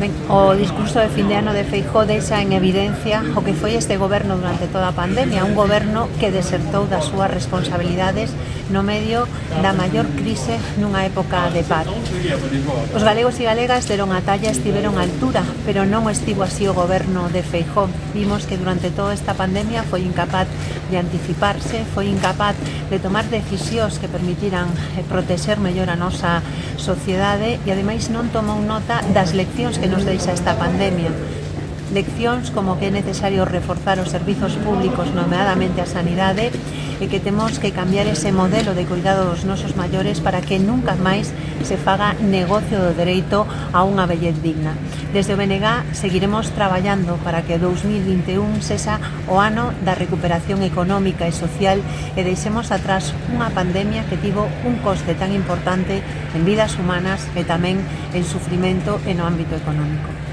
Ben, o discurso de fin de ano de Feijóo deixa en evidencia o que foi este goberno durante toda a pandemia, un goberno que desertou das súas responsabilidades no medio da maior crise nunha época de paro. Os galegos e galegas deron a talla e estiveron á altura, pero non estivo así o goberno de Feijóo. Vimos que durante toda esta pandemia foi incapaz de anticiparse, foi incapaz de tomar decisións que permitiran protexer mellor a nosa sociedade e ademais non tomou nota das leccións que nos deixa esta pandemia. Leccións como que é necesario reforzar os servizos públicos, nomeadamente a sanidade, e que temos que cambiar ese modelo de cuidado dos nosos maiores para que nunca máis se faga negocio do dereito a unha vellez digna. Desde o BNG seguiremos traballando para que 2021 sexa o ano da recuperación económica e social e deixemos atrás unha pandemia que tivo un coste tan importante en vidas humanas e tamén en sufrimento e no ámbito económico.